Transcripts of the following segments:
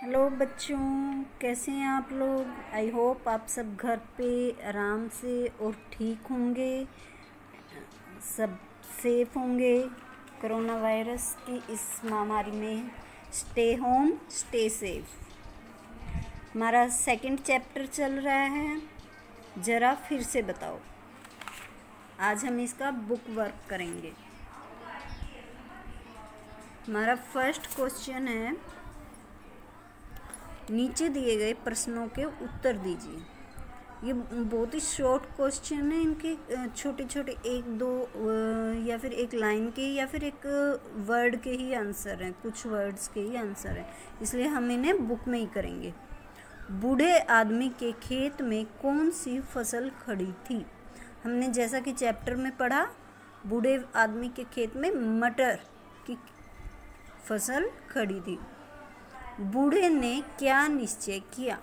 Hello बच्चों, कैसे हैं आप लोग। आई होप आप सब घर पे आराम से और ठीक होंगे, सब सेफ होंगे कोरोना वायरस की इस महामारी में। Stay home stay safe. हमारा सेकंड चैप्टर चल रहा है, ज़रा फिर से बताओ। आज हम इसका बुक वर्क करेंगे। हमारा फर्स्ट क्वेश्चन है, नीचे दिए गए प्रश्नों के उत्तर दीजिए। ये बहुत ही शॉर्ट क्वेश्चन है, इनके छोटे छोटे एक दो या फिर एक लाइन के या फिर एक वर्ड के ही आंसर हैं, कुछ वर्ड्स के ही आंसर हैं, इसलिए हम इन्हें बुक में ही करेंगे। बूढ़े आदमी के खेत में कौन सी फसल खड़ी थी। हमने जैसा कि चैप्टर में पढ़ा, बूढ़े आदमी के खेत में मटर की फसल खड़ी थी। बूढ़े ने क्या निश्चय किया।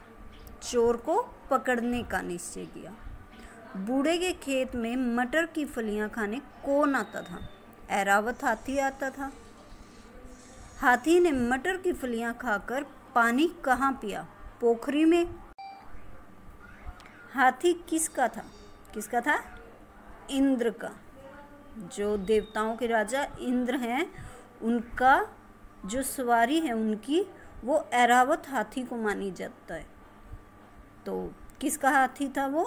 चोर को पकड़ने का निश्चय किया। बूढ़े के खेत में मटर की फलियां खाने कौन आता था। ऐरावत हाथी आता था। हाथी ने मटर की फलियां खाकर पानी कहाँ पिया। पोखरी में। हाथी किसका था। किसका था। इंद्र का। जो देवताओं के राजा इंद्र हैं, उनका जो सवारी है उनकी, वो ऐरावत हाथी को मानी जाता है। तो किसका हाथी था वो।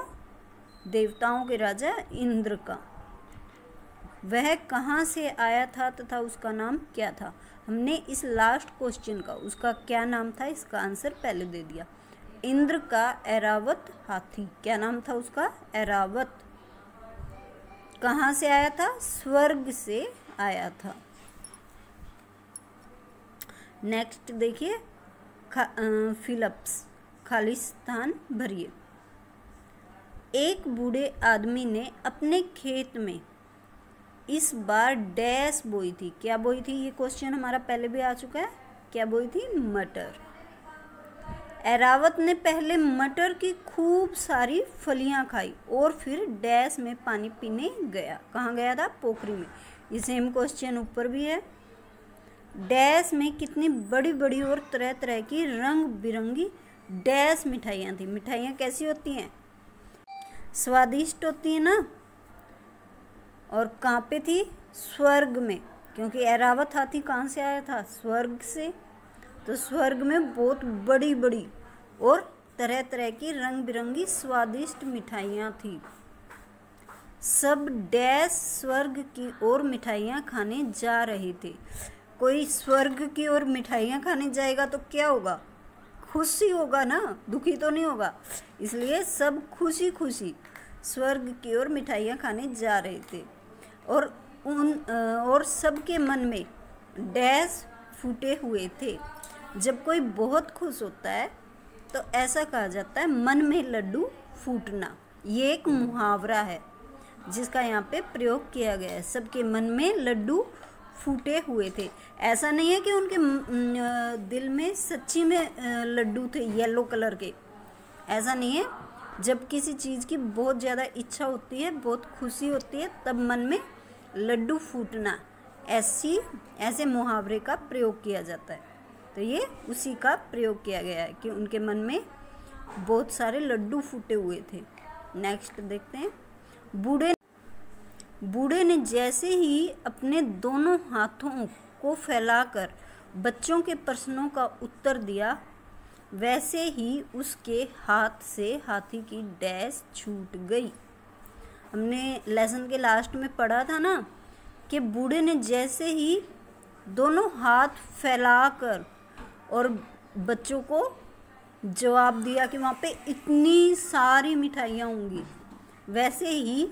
देवताओं के राजा इंद्र का। वह कहाँ से आया था तथा उसका नाम क्या था। हमने इस लास्ट क्वेश्चन का उसका क्या नाम था इसका आंसर पहले दे दिया। इंद्र का ऐरावत हाथी, क्या नाम था उसका। ऐरावत। कहाँ से आया था। स्वर्ग से आया था। नेक्स्ट देखिए, फिलप्स, खाली स्थान भरिए। एक बूढ़े आदमी ने अपने खेत में इस बार डैश बोई थी। क्या बोई थी। ये क्वेश्चन हमारा पहले भी आ चुका है। क्या बोई थी। मटर। ऐरावत ने पहले मटर की खूब सारी फलियां खाई और फिर डैश में पानी पीने गया। कहाँ गया था। पोखरी में। ये सेम क्वेश्चन ऊपर भी है। डैश में कितनी बड़ी बड़ी और तरह तरह की रंग बिरंगी डैश मिठाइयाँ थी। मिठाइयाँ कैसी होती हैं। स्वादिष्ट होती है ना। और कहाँ पे थी। स्वर्ग में, क्योंकि ऐरावत हाथी कहाँ से आया था। स्वर्ग से। तो स्वर्ग में बहुत बड़ी बड़ी और तरह तरह की रंग बिरंगी स्वादिष्ट मिठाइयाँ थी। सब डैश स्वर्ग की ओर मिठाइयाँ खाने जा रहे थे। कोई स्वर्ग की ओर मिठाइयाँ खाने जाएगा तो क्या होगा। खुशी होगा ना, दुखी तो नहीं होगा। इसलिए सब खुशी खुशी स्वर्ग की ओर मिठाइयाँ खाने जा रहे थे। और सबके मन में डैश फूटे हुए थे। जब कोई बहुत खुश होता है तो ऐसा कहा जाता है, मन में लड्डू फूटना। ये एक मुहावरा है जिसका यहाँ पे प्रयोग किया गया है। सबके मन में लड्डू फूटे हुए थे। ऐसा नहीं है कि उनके दिल में सच्ची में लड्डू थे येलो कलर के। ऐसा नहीं है। जब किसी चीज़ की बहुत ज़्यादा इच्छा होती है, बहुत खुशी होती है, तब मन में लड्डू फूटना, ऐसे मुहावरे का प्रयोग किया जाता है। तो ये उसी का प्रयोग किया गया है कि उनके मन में बहुत सारे लड्डू फूटे हुए थे। नेक्स्ट देखते हैं। बूढ़े ने जैसे ही अपने दोनों हाथों को फैलाकर बच्चों के प्रश्नों का उत्तर दिया, वैसे ही उसके हाथ से हाथी की डैश छूट गई। हमने लेसन के लास्ट में पढ़ा था ना कि बूढ़े ने जैसे ही दोनों हाथ फैलाकर और बच्चों को जवाब दिया कि वहाँ पे इतनी सारी मिठाइयाँ होंगी, वैसे ही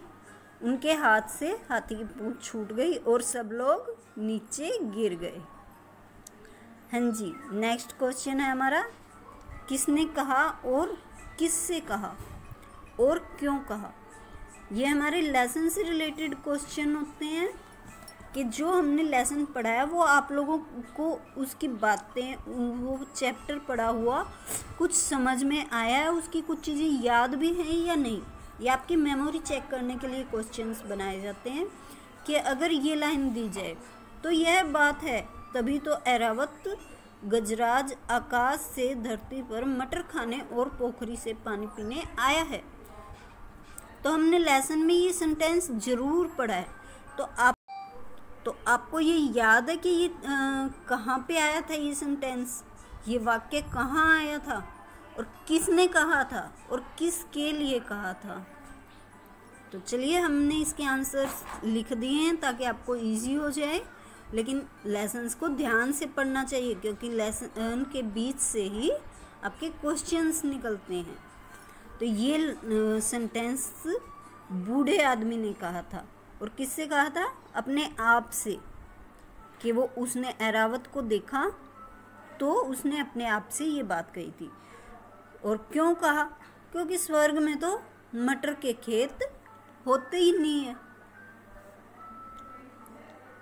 उनके हाथ से हाथी की पूंछ छूट गई और सब लोग नीचे गिर गए। हाँ जी, नेक्स्ट क्वेश्चन है हमारा, किसने कहा और किससे कहा और क्यों कहा। ये हमारे लेसन से रिलेटेड क्वेश्चन होते हैं कि जो हमने लेसन पढ़ा है वो आप लोगों को उसकी बातें, वो चैप्टर पढ़ा हुआ कुछ समझ में आया है, उसकी कुछ चीज़ें याद भी हैं या नहीं। ये आपकी मेमोरी चेक करने के लिए क्वेश्चंस बनाए जाते हैं कि अगर ये लाइन दी जाए तो यह बात है, तभी तो ऐरावत गजराज आकाश से धरती पर मटर खाने और पोखरी से पानी पीने आया है। तो हमने लेसन में ये सेंटेंस जरूर पढ़ा है। तो आपको ये याद है कि ये कहाँ पे आया था, ये सेंटेंस, ये वाक्य कहाँ आया था और किसने कहा था और किसके लिए कहा था। तो चलिए हमने इसके आंसर्स लिख दिए हैं ताकि आपको इजी हो जाए, लेकिन लेसन्स को ध्यान से पढ़ना चाहिए क्योंकि लेसन के बीच से ही आपके क्वेश्चंस निकलते हैं। तो ये सेंटेंस बूढ़े आदमी ने कहा था और किससे कहा था? अपने आप से, कि वो उसने ऐरावत को देखा तो उसने अपने आप से ये बात कही थी। और क्यों कहा? क्योंकि स्वर्ग में तो मटर के खेत होते ही नहीं है।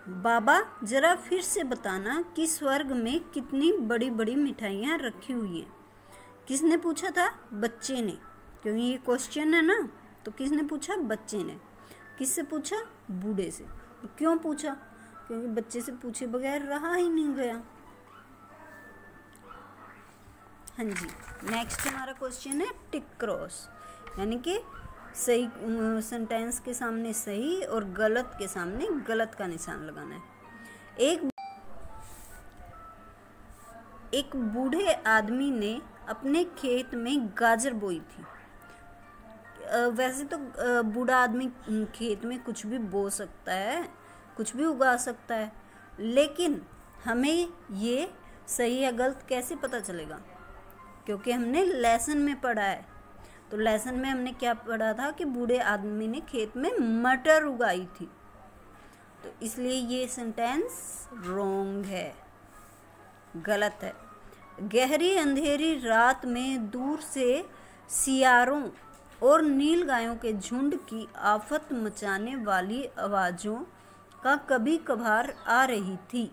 बाबा जरा फिर से बताना कि स्वर्ग में कितनी बड़ी बड़ी मिठाइयाँ रखी हुई हैं। किसने पूछा था? बच्चे ने, क्योंकि ये क्वेश्चन है ना, तो किसने पूछा? बच्चे ने। किससे पूछा? बूढ़े से। क्यों पूछा? क्योंकि बच्चे से पूछे बगैर रहा ही नहीं गया। हाँ जी, नेक्स्ट हमारा क्वेश्चन है टिक क्रॉस, यानी कि सही सेंटेंस के सामने सही और गलत के सामने गलत का निशान लगाना है। एक बूढ़े आदमी ने अपने खेत में गाजर बोई थी। वैसे तो बूढ़ा आदमी खेत में कुछ भी बो सकता है, कुछ भी उगा सकता है, लेकिन हमें ये सही या गलत कैसे पता चलेगा? क्योंकि हमने लेसन में पढ़ा है। तो लेसन में हमने क्या पढ़ा था कि बूढ़े आदमी ने खेत में मटर उगाई थी। तो इसलिए ये सेंटेंस रॉन्ग है, गलत है। गहरी अंधेरी रात में दूर से सियारों और नील गायों के झुंड की आफत मचाने वाली आवाज़ों का कभी कभार आ रही थी।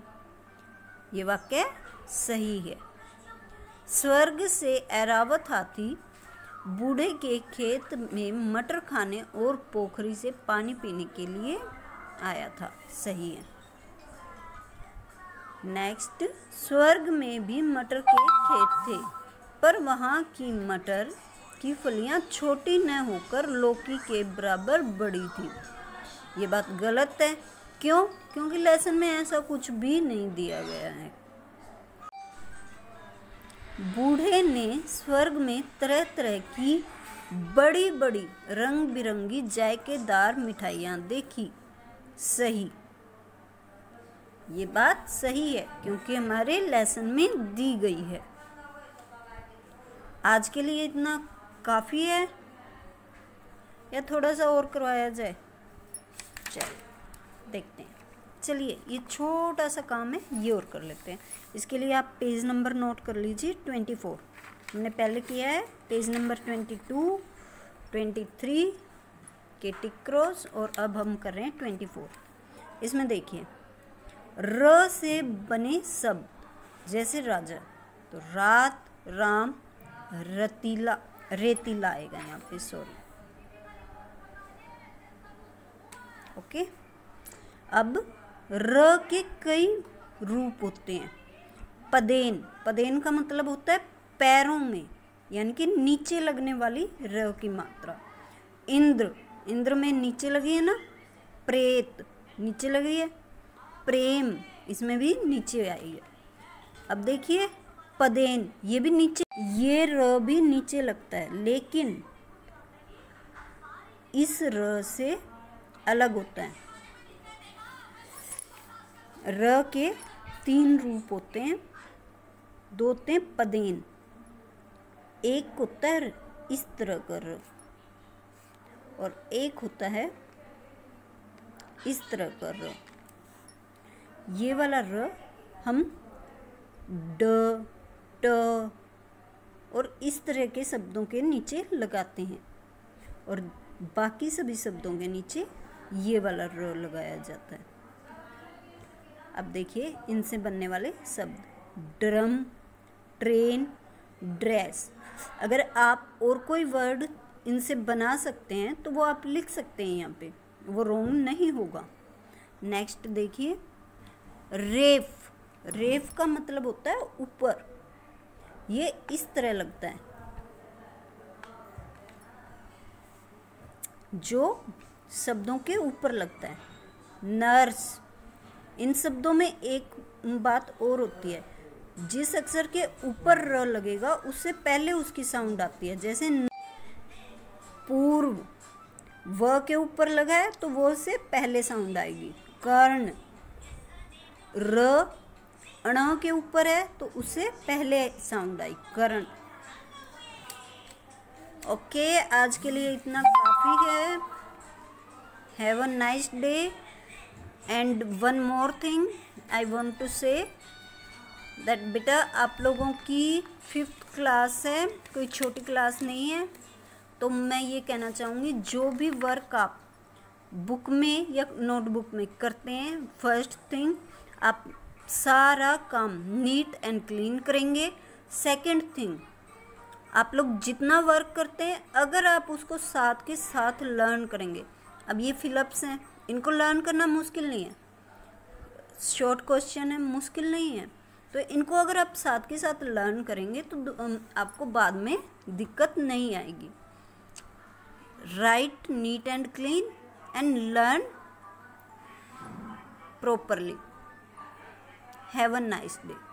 ये वाक्य सही है। स्वर्ग से ऐरावत हाथी बूढ़े के खेत में मटर खाने और पोखरी से पानी पीने के लिए आया था। सही है। नेक्स्ट, स्वर्ग में भी मटर के खेत थे, पर वहाँ की मटर की फलियाँ छोटी न होकर लौकी के बराबर बड़ी थी। ये बात गलत है। क्यों? क्योंकि लेसन में ऐसा कुछ भी नहीं दिया गया है। बूढ़े ने स्वर्ग में तरह तरह की बड़ी बड़ी रंग बिरंगी जायकेदार मिठाइयाँ देखी। सही, ये बात सही है क्योंकि हमारे लेसन में दी गई है। आज के लिए इतना काफ़ी है या थोड़ा सा और करवाया जाए? चलिए देखते हैं। चलिए, ये छोटा सा काम है, ये और कर लेते हैं। इसके लिए आप पेज नंबर नोट कर लीजिए 24। हमने पहले किया है पेज नंबर 22, 23 के टिक क्रॉस, और अब हम कर रहे हैं 24। इसमें देखिए, र से बने शब्द जैसे राजा, तो रात, राम, रतीला, रेतीला आएगा यहाँ पे, सॉरी। ओके, अब र के कई रूप होते हैं। पदेन, पदेन का मतलब होता है पैरों में, यानी कि नीचे लगने वाली र की मात्रा। इंद्र, इंद्र में नीचे लगी है ना। प्रेत, नीचे लगी है। प्रेम, इसमें भी नीचे आई है। अब देखिए पदेन, ये भी नीचे, ये र भी नीचे लगता है, लेकिन इस र से अलग होता है। र के 3 रूप होते हैं। 2 होते हैं पदेन, एक होता है इस तरह का र, और एक होता है इस तरह का र। ये वाला र हम ड, ट और इस तरह के शब्दों के नीचे लगाते हैं, और बाकी सभी शब्दों के नीचे ये वाला र लगाया जाता है। अब देखिए इनसे बनने वाले शब्द, ड्रम, ट्रेन, ड्रेस। अगर आप और कोई वर्ड इनसे बना सकते हैं तो वो आप लिख सकते हैं यहाँ पे, वो रॉन्ग नहीं होगा। नेक्स्ट देखिए, रेफ, रेफ का मतलब होता है ऊपर, ये इस तरह लगता है, जो शब्दों के ऊपर लगता है। नर्स, इन शब्दों में एक बात और होती है, जिस अक्षर के ऊपर र लगेगा उससे पहले उसकी साउंड आती है। जैसे पूर्व, व के ऊपर लगा है तो वो से पहले साउंड आएगी। कर्ण, र अण के ऊपर है तो उससे पहले साउंड आई, कर्ण। ओके, आज के लिए इतना काफ़ी है। Have a nice day. And one more thing I want to say that बेटा, आप लोगों की 5th क्लास है, कोई छोटी क्लास नहीं है। तो मैं ये कहना चाहूँगी, जो भी वर्क आप बुक में या नोटबुक में करते हैं, फर्स्ट थिंग आप सारा काम नीट एंड क्लीन करेंगे। सेकंड थिंग, आप लोग जितना वर्क करते हैं अगर आप उसको साथ के साथ लर्न करेंगे। अब ये फिलअप्स हैं, इनको लर्न करना मुश्किल नहीं है, शॉर्ट क्वेश्चन है, मुश्किल नहीं है। तो इनको अगर आप साथ के साथ लर्न करेंगे तो आपको बाद में दिक्कत नहीं आएगी। Right neat and clean and learn properly. Have a nice day.